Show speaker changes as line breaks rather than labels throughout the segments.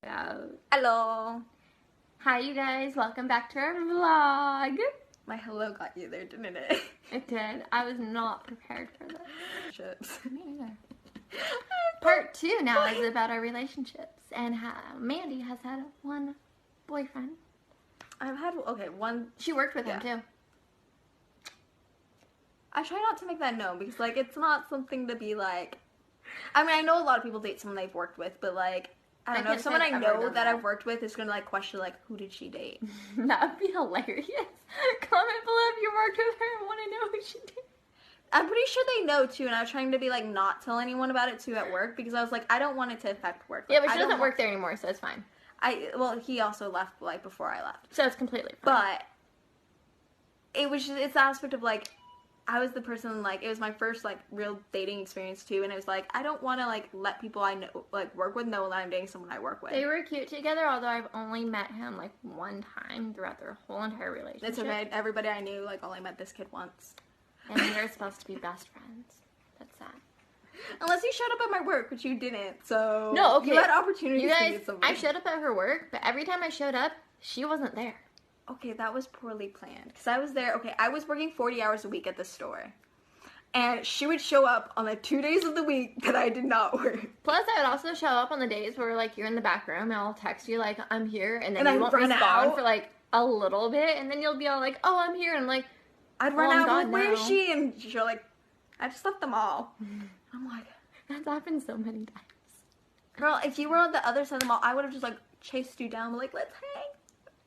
Hello.
Hi, you guys. Welcome back to our vlog.
My hello got you there, didn't it?
It did. I was not prepared for this.
Chips.
Me either. Part 2 now is about our relationships and how Mandy has had one boyfriend.
I've had, one.
She worked with him too.
I try not to make that known because, it's not something to be like. I mean, I know a lot of people date someone they've worked with, but, I don't know. If someone I know that I've worked with is going to, question, who did she date?
That would be hilarious. Comment below if you worked with her and want to know who she did.
I'm pretty sure they know, too, and I was trying to be, not tell anyone about it, too, at work, because I was I don't want it to affect work.
Yeah, but she doesn't work there anymore, so it's fine.
He also left, before I left.
So it's completely fine.
But it's the aspect of, I was the person, it was my first, real dating experience, too, and it was, I don't want to, let people I know, work with know that I'm dating someone I work with.
They were cute together, although I've only met him, one time throughout their whole entire relationship.
It's okay. Everybody I knew, only met this kid once.
And they're supposed to be best friends. That's sad.
Unless you showed up at my work, which you didn't, so...
No, okay.
You had opportunities
you guys,
to meet someone.
I showed up at her work, but every time I showed up, she wasn't there.
Okay, that was poorly planned. Because I was there, I was working 40 hours a week at the store. And she would show up on the 2 days of the week that I did not work.
Plus, I would also show up on the days where, you're in the back room, and I'll text you, I'm here, and then you won't respond for, a little bit, and then you'll be all oh, I'm here, and I'm
I'd run out, where is she? And you're I just left them all. I'm
that's happened so many times.
Girl, if you were on the other side of the mall, I would have just, chased you down, let's hang.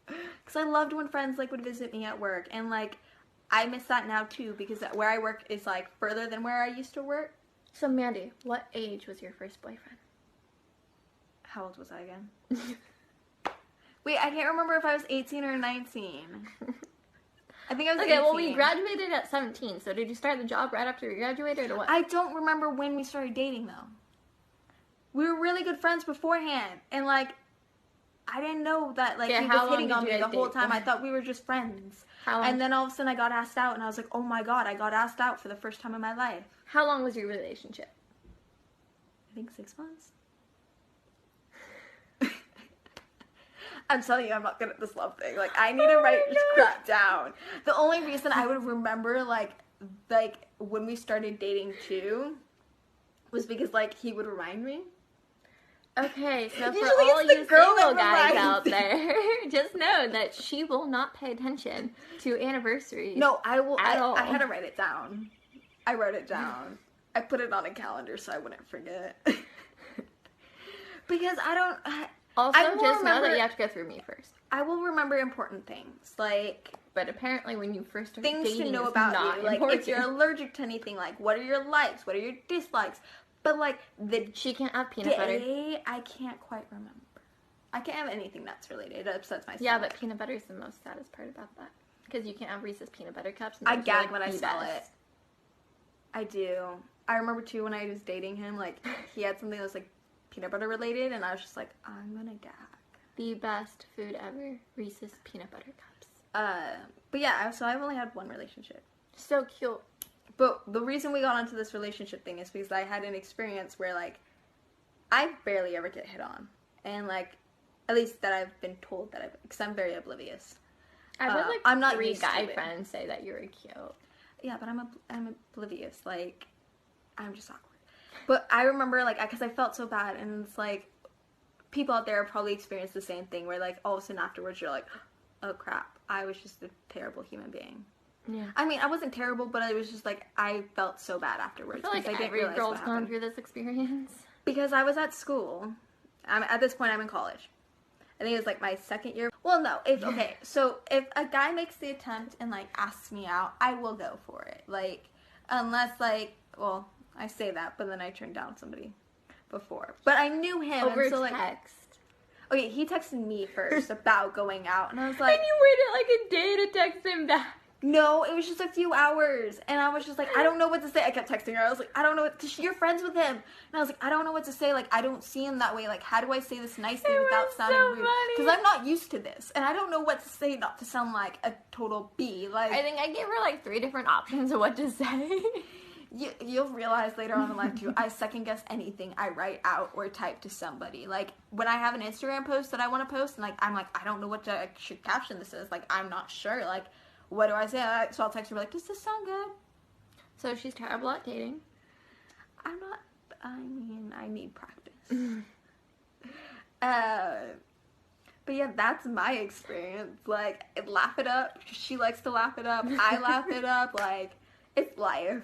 Because I loved when friends, would visit me at work, and, I miss that now, too, because where I work is, further than where I used to work.
So, Mandy, what age was your first boyfriend?
How old was I again? Wait, I can't remember if I was 18 or 19. I think I was 18.
Well, we graduated at 17, so did you start the job right after you graduated, or what?
I don't remember when we started dating, though. We were really good friends beforehand, and, I didn't know that, he was hitting on me the whole time. I thought we were just friends. And then all of a sudden I got asked out, and I was oh my god, I got asked out for the first time in my life.
How long was your relationship?
I think 6 months. I'm telling you, I'm not good at this love thing. I need to write crap down. The only reason I would remember, when we started dating, too, was because, he would remind me.
Okay, so for all you single guys out there, just know that she will not pay attention to anniversaries.
No, I will.
All.
I had to write it down. I wrote it down. I put it on a calendar so I wouldn't forget. Because I don't...
Also, just know that you have to go through me first.
I will remember important things,
But apparently when you first start dating,
things to know about you. If you're allergic to anything, what are your likes? What are your dislikes? But,
she can't have peanut butter.
I can't quite remember. I can't have anything nuts related. It upsets my stomach.
Yeah, but peanut butter is the most saddest part about that. Because you can't have Reese's peanut butter cups.
I gag when I saw it. I do. I remember, too, when I was dating him, he had something that was, peanut butter related, and I was just I'm gonna gag.
The best food ever. Reese's peanut butter cups.
But yeah, so I've only had one relationship.
So cute.
But the reason we got onto this relationship thing is because I had an experience where, I barely ever get hit on. And, at least that I've been told that because I'm very oblivious.
I've had,
I'm not
3 guy friends say that you were cute.
Yeah, but I'm oblivious. I'm just awkward. But I remember, because I felt so bad, and it's, people out there probably experienced the same thing, where, all of a sudden afterwards you're oh, crap, I was just a terrible human being.
Yeah.
I mean, I wasn't terrible, but it was just, I felt so bad afterwards.
I feel every girl's gone through this experience.
Because I was at school. At this point, I'm in college. I think it was, my second year. Well, no. So if a guy makes the attempt and, asks me out, I will go for it. Unless, well... I say that, but then I turned down somebody before. But I knew him.
Over
and so,
text.
Okay, he texted me first about going out, and I was
And you waited a day to text him back.
No, it was just a few hours, and I was just I don't know what to say. I kept texting her. I was I don't know what to, you're friends with him. And I was I don't know what to say. I don't see him that way. How do I say this nicely without sounding rude? Because I'm not used to this, and I don't know what to say not to sound like a total B.
I think I gave her 3 different options of what to say.
You'll realize later on in life too, I second guess anything I write out or type to somebody. Like when I have an Instagram post that I want to post, and like I'm like, I don't know what I should caption this as. Like I'm not sure. Like what do I say? So I'll text her like, does this sound good?
So she's terrible at dating.
I'm not. I mean, I need practice. But yeah, that's my experience. Like laugh it up. She likes to laugh it up. I laugh it up. Like it's life.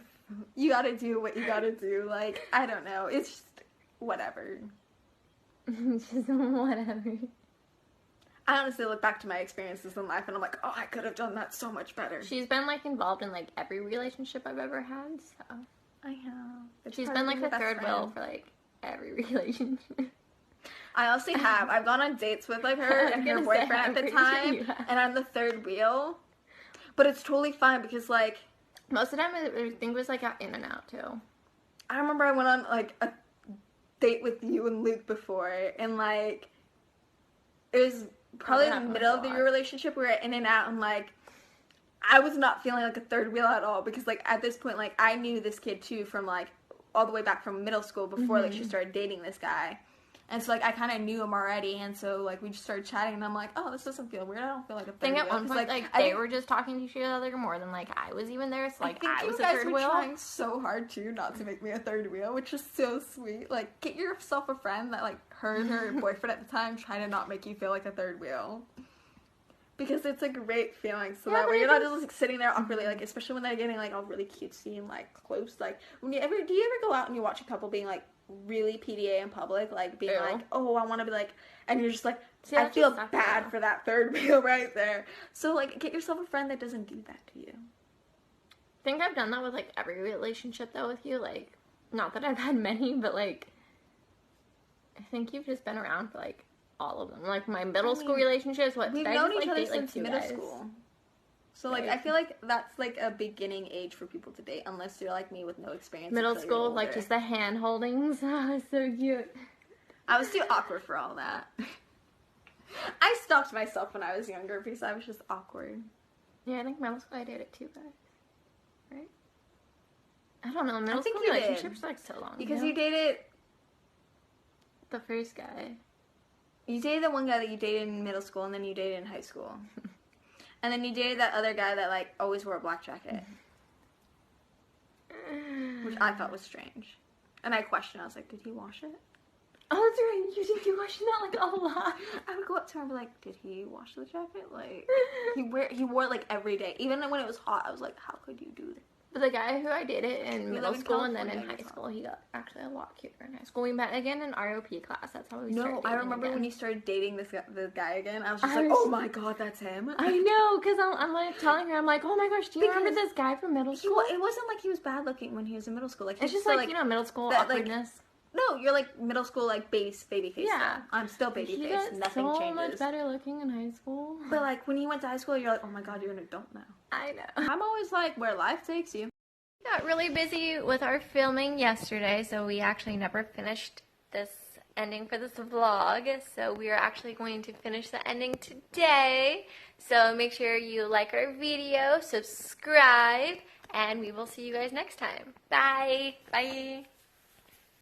You gotta do what you gotta do. Like, I don't know. It's just whatever.
Just whatever.
I honestly look back to my experiences in life and I'm like, oh, I could have done that so much better.
She's been, like, involved in, like, every relationship I've ever had, so.
I know.
She's been, like, the third wheel for, like, every relationship.
I honestly have. I've gone on dates with, like, her and her boyfriend at the time, and I'm the third wheel. But it's totally fine because, like,
most of the time, I think it was, like, in and out, too.
I remember I went on, like, a date with you and Luke before, and, like, it was probably in the middle of your relationship. We were in and out, and, like, I was not feeling like a third wheel at all, because, like, at this point, like, I knew this kid, too, from, like, all the way back from middle school before, like, she started dating this guy. And so, like, I kind of knew him already, and so, like, we just started chatting, and I'm like, oh, this doesn't feel weird. I don't feel like a third wheel.
I think at one point, like, they were just talking to each other more than, like, I was even there, so, like, I was a third wheel.
You guys were trying so hard, too, not to make me a third wheel, which is so sweet. Like, get yourself a friend that, like, her and her boyfriend at the time trying to not make you feel like a third wheel. Because it's a great feeling, so that way you're not just, like, sitting there awkwardly, like, especially when they're getting, like, all really cutesy and, like, close. Like, do you ever go out and you watch a couple being, like, really PDA in public, like being like, oh, I want to be like, and you're just like, I feel bad for that third wheel right there. So like, get yourself a friend that doesn't do that to you.
I think I've done that with like every relationship though with you. Like, not that I've had many, but like, I think you've just been around for like all of them. Like my middle school relationships. We've
known each other since middle school. So, like, I feel like that's, like, a beginning age for people to date, unless you're like me with no experience.
Middle school, like, just the hand holdings. Oh, so cute.
I was too awkward for all that. I stalked myself when I was younger because I was just awkward.
Yeah, I think middle school I dated 2 guys. Right? I don't know. Middle school relationships are, like, so long.
Because you dated
the first guy.
You dated the one guy that you dated in middle school, and then you dated in high school. And then you dated that other guy that, like, always wore a black jacket. Which I thought was strange. And I questioned. I was like, did he wash it?
Oh, that's right. You question that, like, a lot.
I would go up to him and be like, did he wash the jacket? Like, he wore it, like, every day. Even when it was hot, I was like, how could you do that?
But the guy who I dated in middle school and then in high school, he got actually a lot cuter in high school. We met again in ROP class. That's how we started dating.
I remember when you started dating the guy again. I was just like, oh my god, that's him.
I know, because I'm like telling her, I'm like, oh my gosh, do you remember this guy from middle school?
It wasn't like he was bad looking when he was in middle school. Like,
it's just like, you know, middle school awkwardness.
Like, no, you're like middle school, like baby face. Yeah, still. I'm still baby face. Nothing changes. So much
better looking in high school.
But like when you went to high school, you're like, oh my god, you're an adult now.
I know.
I'm always like, where life takes you.
We got really busy with our filming yesterday, so we actually never finished this ending for this vlog. So we are actually going to finish the ending today. So make sure you like our video, subscribe, and we will see you guys next time. Bye. Bye.